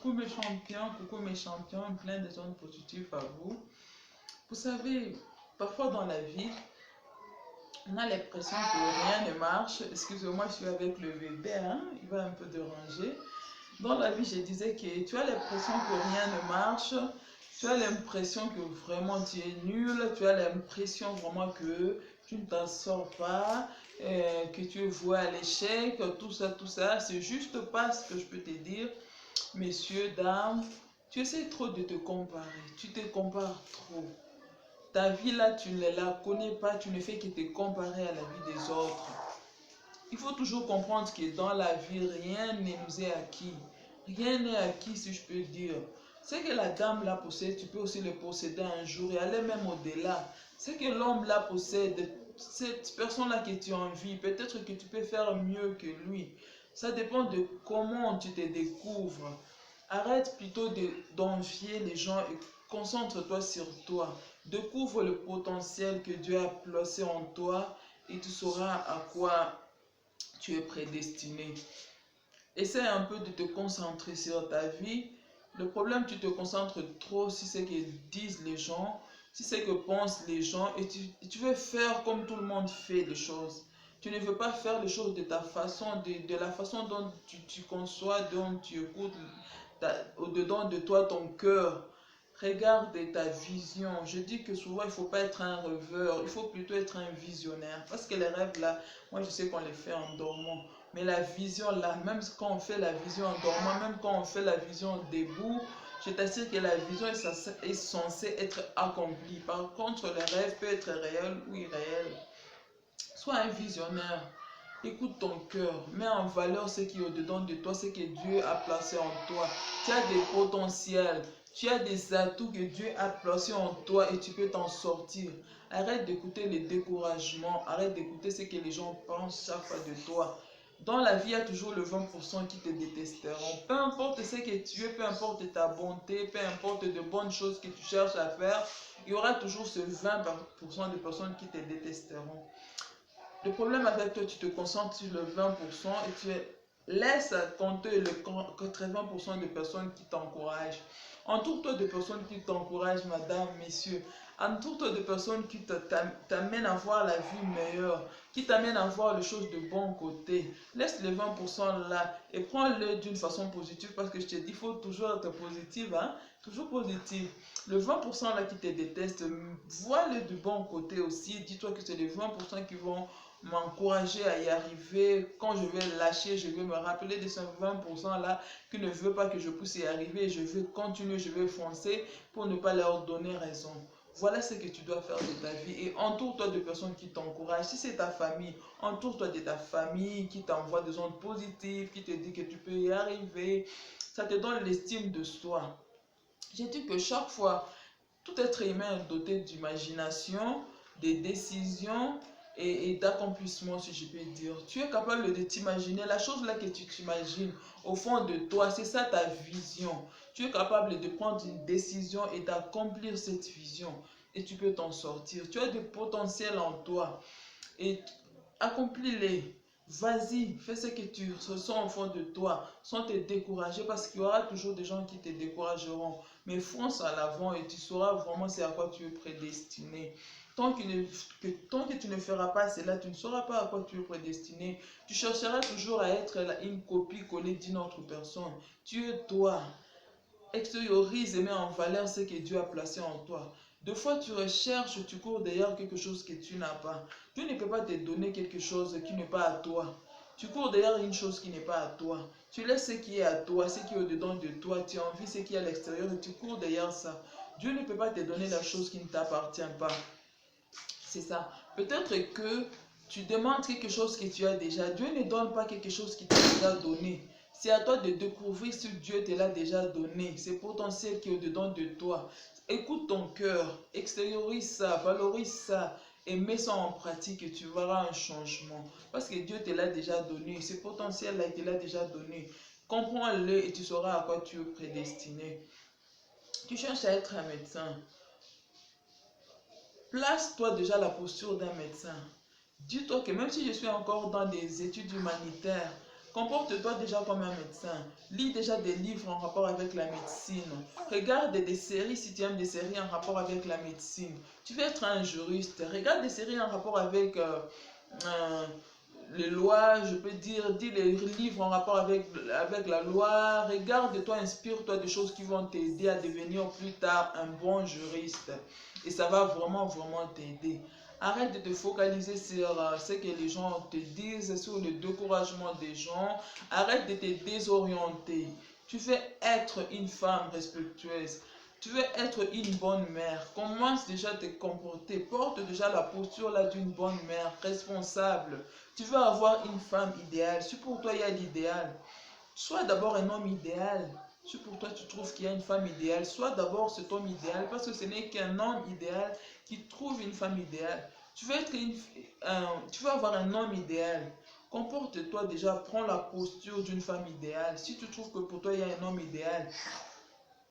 coucou mes champions, plein de zones positives à vous. Vous savez, parfois dans la vie, on a l'impression que rien ne marche. Excusez-moi, je suis avec le bébé, hein? Il va un peu déranger. Dans la vie, je disais que tu as l'impression que rien ne marche. Tu as l'impression que vraiment tu es nul. Tu as l'impression vraiment que tu ne t'en sors pas, que tu es voué à l'échec, tout ça, tout ça. C'est juste pas ce que je peux te dire. Messieurs, dames, tu essaies trop de te comparer. Tu te compares trop. Ta vie là, tu ne la connais pas. Tu ne fais que te comparer à la vie des autres. Il faut toujours comprendre que dans la vie, rien ne nous est acquis. Rien n'est acquis, si je peux dire. Ce que la dame là possède, tu peux aussi le posséder un jour et aller même au-delà. Ce que l'homme là possède, cette personne-là que tu envies, peut-être que tu peux faire mieux que lui. Ça dépend de comment tu te découvres. Arrête plutôt d'envier les gens et concentre-toi sur toi. Découvre le potentiel que Dieu a placé en toi et tu sauras à quoi tu es prédestiné. Essaie un peu de te concentrer sur ta vie. Le problème, tu te concentres trop sur ce que disent les gens, sur ce que pensent les gens, et tu veux faire comme tout le monde fait les choses. Tu ne veux pas faire les choses de ta façon, de la façon dont tu conçois, dont tu écoutes, au-dedans de toi, ton cœur. Regarde ta vision. Je dis que souvent, il ne faut pas être un rêveur, il faut plutôt être un visionnaire. Parce que les rêves, là, moi, je sais qu'on les fait en dormant. Mais la vision, là, même quand on fait la vision en dormant, même quand on fait la vision debout, je t'assure que la vision est censée être accomplie. Par contre, le rêve peut être réel ou irréel. Sois un visionnaire. Écoute ton cœur. Mets en valeur ce qui est au-dedans de toi, ce que Dieu a placé en toi. Tu as des potentiels. Tu as des atouts que Dieu a placés en toi et tu peux t'en sortir. Arrête d'écouter les découragements. Arrête d'écouter ce que les gens pensent chaque fois de toi. Dans la vie, il y a toujours le 20% qui te détesteront. Peu importe ce que tu es, peu importe ta bonté, peu importe de bonnes choses que tu cherches à faire, il y aura toujours ce 20% de personnes qui te détesteront. Le problème avec toi, tu te concentres sur le 20% et tu laisses compter le 80% de personnes qui t'encouragent. Entoure-toi de personnes qui t'encouragent, madame, messieurs. Entoure-toi de personnes qui t'amènent à voir la vie meilleure, qui t'amènent à voir les choses de bon côté. Laisse les 20% là et prends-le d'une façon positive parce que je te dis, il faut toujours être positive, hein? Toujours positive. Le 20% là qui te déteste, vois-le du bon côté aussi. Dis-toi que c'est les 20% qui vont m'encourager à y arriver. Quand je vais lâcher, je vais me rappeler de ce 20% là qui ne veut pas que je puisse y arriver. Je vais continuer, je vais foncer pour ne pas leur donner raison. Voilà ce que tu dois faire de ta vie et entoure-toi de personnes qui t'encouragent. Si c'est ta famille, entoure-toi de ta famille qui t'envoie des ondes positives, qui te dit que tu peux y arriver. Ça te donne l'estime de soi. J'ai dit que chaque fois, tout être humain est doté d'imagination, de décisions et d'accomplissement, si je peux dire. Tu es capable de t'imaginer la chose là que tu t'imagines au fond de toi, c'est ça ta vision. Tu es capable de prendre une décision et d'accomplir cette vision et tu peux t'en sortir. Tu as du potentiel en toi et accomplis-les. Vas-y, fais ce que tu ressens au fond de toi, sans te décourager, parce qu'il y aura toujours des gens qui te décourageront. Mais fonce à l'avant et tu sauras vraiment c'est à quoi tu es prédestiné. Tant que tu ne feras pas cela, tu ne sauras pas à quoi tu es prédestiné. Tu chercheras toujours à être une copie collée d'une autre personne. Tu es toi. Extériorise et mets en valeur ce que Dieu a placé en toi. Deux fois tu recherches, tu cours derrière quelque chose que tu n'as pas. Dieu ne peut pas te donner quelque chose qui n'est pas à toi. Tu cours derrière une chose qui n'est pas à toi. Tu laisses ce qui est à toi, ce qui est au-dedans de toi. Tu envies ce qui est à l'extérieur et tu cours derrière ça. Dieu ne peut pas te donner la chose qui ne t'appartient pas. C'est ça. Peut-être que tu demandes quelque chose que tu as déjà. Dieu ne donne pas quelque chose qui t'a déjà donné. C'est à toi de découvrir ce que Dieu te l'a déjà donné. C'est potentiel qui est au-dedans de toi. Écoute ton cœur, extériorise ça, valorise ça et mets ça en pratique et tu verras un changement. Parce que Dieu te l'a déjà donné. Ce potentiel-là, il te l'a déjà donné. Comprends-le et tu sauras à quoi tu es prédestiné. Tu cherches à être un médecin. Place-toi déjà la posture d'un médecin. Dis-toi que même si je suis encore dans des études humanitaires, Comporte-toi déjà comme un médecin. Lis déjà des livres en rapport avec la médecine. Regarde des séries si tu aimes des séries en rapport avec la médecine. Tu veux être un juriste. Regarde des séries en rapport avec euh, les lois, je peux dire, dis les livres en rapport avec la loi. Regarde-toi, inspire-toi des choses qui vont t'aider à devenir plus tard un bon juriste. Et ça va vraiment, vraiment t'aider. Arrête de te focaliser sur ce que les gens te disent, sur le découragement des gens. Arrête de te désorienter. Tu veux être une femme respectueuse. Tu veux être une bonne mère. Commence déjà à te comporter. Porte déjà la posture là d'une bonne mère responsable. Tu veux avoir une femme idéale. Si pour toi il y a l'idéal, sois d'abord un homme idéal. Si pour toi tu trouves qu'il y a une femme idéale, sois d'abord cet homme idéal parce que ce n'est qu'un homme idéal qui trouve une femme idéale. Tu veux avoir un homme idéal. Comporte-toi déjà, prends la posture d'une femme idéale. Si tu trouves que pour toi il y a un homme idéal,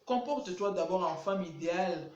comporte-toi d'abord en femme idéale.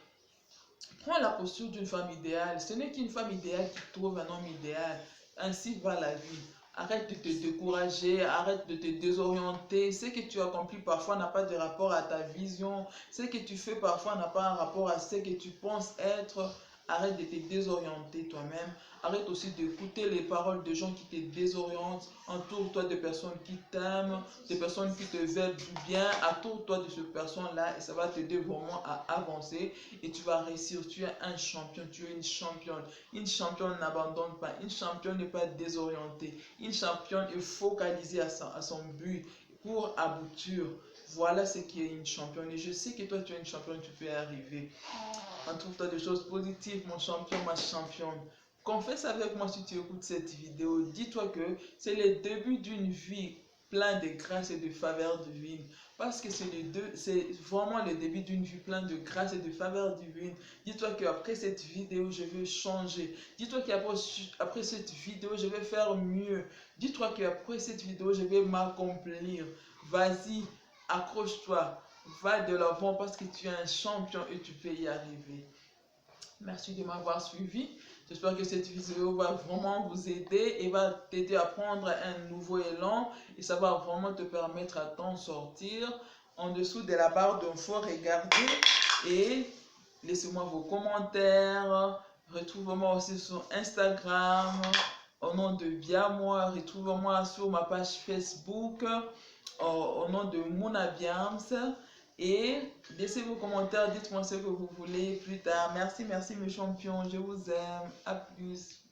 Prends la posture d'une femme idéale. Ce n'est qu'une femme idéale qui trouve un homme idéal. Ainsi va la vie. Arrête de te décourager, arrête de te désorienter. Ce que tu accomplis parfois n'a pas de rapport à ta vision. Ce que tu fais parfois n'a pas un rapport à ce que tu penses être. Arrête de te désorienter toi-même. Arrête aussi d'écouter les paroles de gens qui te désorientent. Entoure-toi de personnes qui t'aiment, de personnes qui te veulent du bien. Entoure-toi de ces personnes-là et ça va t'aider vraiment à avancer et tu vas réussir. Tu es un champion, tu es une championne. Une championne n'abandonne pas, une championne n'est pas désorientée. Une championne est focalisée à son but pour aboutir. Voilà ce qui est une championne. Et je sais que toi, tu es une championne, tu peux y arriver. Entoure-toi de choses positives, mon champion, ma championne. Confesse avec moi si tu écoutes cette vidéo. Dis-toi que c'est le début d'une vie pleine de grâce et de faveurs divines. Parce que c'est vraiment le début d'une vie pleine de grâce et de faveurs divines. Dis-toi qu'après cette vidéo, je vais changer. Dis-toi qu'après cette vidéo, je vais faire mieux. Dis-toi qu'après cette vidéo, je vais m'accomplir. Vas-y, accroche-toi. Va de l'avant parce que tu es un champion et tu peux y arriver. Merci de m'avoir suivi. J'espère que cette vidéo va vraiment vous aider et va t'aider à prendre un nouveau élan et ça va vraiment te permettre à t'en sortir. En dessous de la barre d'infos, regardez et laissez-moi vos commentaires. Retrouvez-moi aussi sur Instagram au nom de Biamois. Retrouvez-moi sur ma page Facebook au nom de Mounabiams. Et laissez vos commentaires, dites-moi ce que vous voulez plus tard. Merci, merci mes champions, je vous aime. À plus.